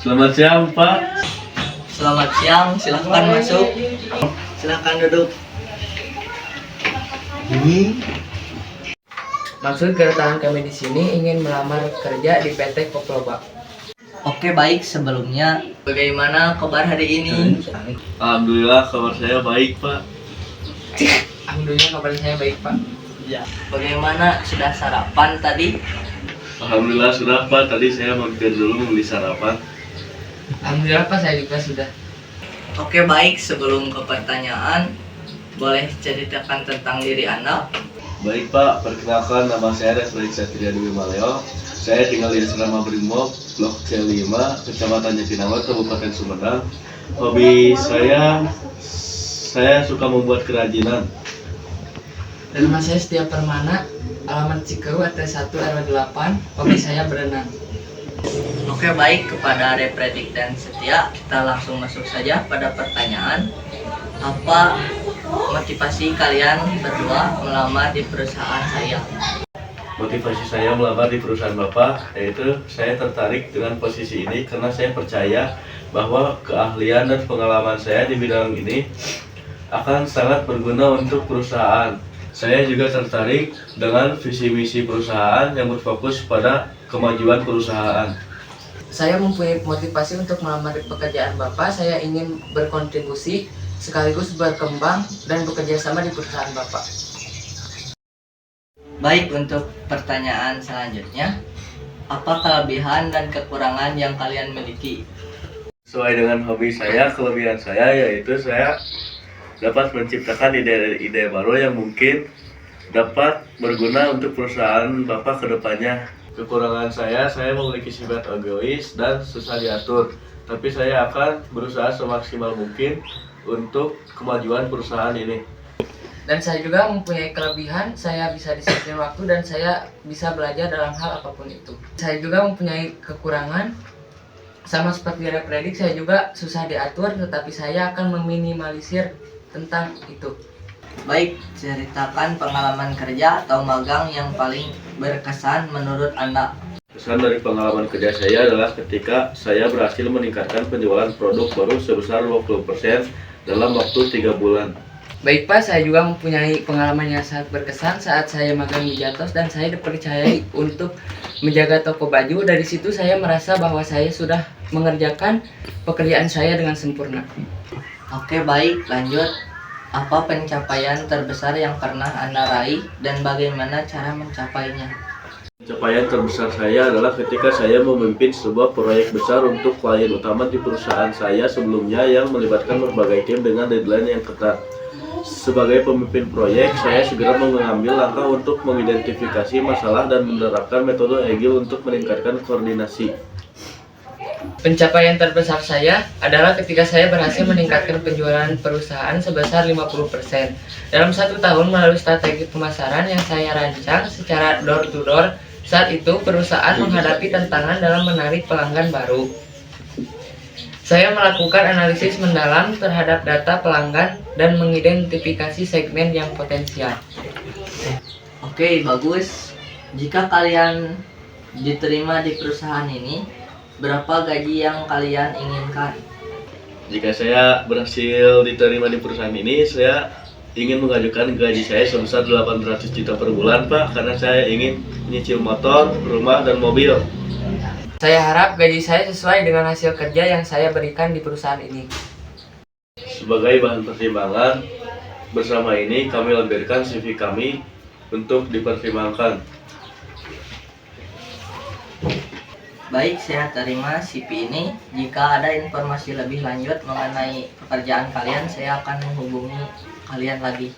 Selamat siang, Pak. Selamat siang, silahkan masuk. Silahkan duduk. Maksud kedatangan kami di sini ingin melamar kerja di PT Koploba. Oke, baik. Sebelumnya, bagaimana kabar hari ini? Alhamdulillah kabar saya baik, Pak. Alhamdulillah kabar saya baik, Pak. Ya. Bagaimana, sudah sarapan tadi? Alhamdulillah sudah, Pak. Tadi saya mampir dulu membeli sarapan. Alhamdulillah Pak, saya juga sudah. Oke, baik. Sebelum ke pertanyaan, boleh ceritakan tentang diri Anda? Baik, Pak. Perkenalkan, nama saya Resli Satria Dewi Maleo. Saya tinggal di Asrama Brimob, Blok C5, Kecamatan Jatinangor, Kabupaten Sumedang. Hobi saya suka membuat kerajinan. Dan nama saya Setia Permana, alamat Cikeru, RT 1 RW 8. Hobi saya berenang. Oke, baik. Kepada Repredik dan Setia, kita langsung masuk saja pada pertanyaan. Apa motivasi kalian berdua melamar di perusahaan saya? Motivasi saya melamar di perusahaan Bapak yaitu saya tertarik dengan posisi ini karena saya percaya bahwa keahlian dan pengalaman saya di bidang ini akan sangat berguna untuk perusahaan. Saya juga tertarik dengan visi misi perusahaan yang berfokus pada kemajuan perusahaan. Saya mempunyai motivasi untuk melamar di pekerjaan Bapak. Saya ingin berkontribusi sekaligus berkembang dan bekerja sama di perusahaan Bapak. Baik, untuk pertanyaan selanjutnya, apa kelebihan dan kekurangan yang kalian miliki? Sesuai dengan hobi saya, kelebihan saya yaitu saya dapat menciptakan ide-ide baru yang mungkin dapat berguna untuk perusahaan Bapak ke depannya. Kekurangan saya memiliki sifat egois dan susah diatur. Tapi saya akan berusaha semaksimal mungkin untuk kemajuan perusahaan ini. Dan saya juga mempunyai kelebihan, saya bisa disiplin waktu dan saya bisa belajar dalam hal apapun itu. Saya juga mempunyai kekurangan, sama seperti Repredik, saya juga susah diatur, tetapi saya akan meminimalisir tentang itu. Baik, ceritakan pengalaman kerja atau magang yang paling berkesan menurut Anda. Kesan dari pengalaman kerja saya adalah ketika saya berhasil meningkatkan penjualan produk baru sebesar 20% dalam waktu 3 bulan. Baik Pak, saya juga mempunyai pengalaman yang sangat berkesan saat saya magang di Jatos dan saya dipercayai untuk menjaga toko baju. Dari situ saya merasa bahwa saya sudah mengerjakan pekerjaan saya dengan sempurna. Oke, baik, lanjut. Apa pencapaian terbesar yang pernah Anda raih dan bagaimana cara mencapainya? Pencapaian terbesar saya adalah ketika saya memimpin sebuah proyek besar untuk klien utama di perusahaan saya sebelumnya yang melibatkan berbagai tim dengan deadline yang ketat. Sebagai pemimpin proyek, saya segera mengambil langkah untuk mengidentifikasi masalah dan menerapkan metode agile untuk meningkatkan koordinasi. Pencapaian terbesar saya adalah ketika saya berhasil meningkatkan penjualan perusahaan sebesar 50% dalam 1 tahun melalui strategi pemasaran yang saya rancang secara door to door. Saat itu perusahaan menghadapi tantangan dalam menarik pelanggan baru. Saya melakukan analisis mendalam terhadap data pelanggan dan mengidentifikasi segmen yang potensial. Oke, bagus. Jika kalian diterima di perusahaan ini, berapa gaji yang kalian inginkan? Jika saya berhasil diterima di perusahaan ini, saya ingin mengajukan gaji saya sebesar 800 juta per bulan, Pak, karena saya ingin menyicil motor, rumah, dan mobil. Saya harap gaji saya sesuai dengan hasil kerja yang saya berikan di perusahaan ini. Sebagai bahan pertimbangan, bersama ini kami lampirkan CV kami untuk dipertimbangkan. Baik, saya terima CV ini. Jika ada informasi lebih lanjut mengenai pekerjaan kalian, saya akan menghubungi kalian lagi.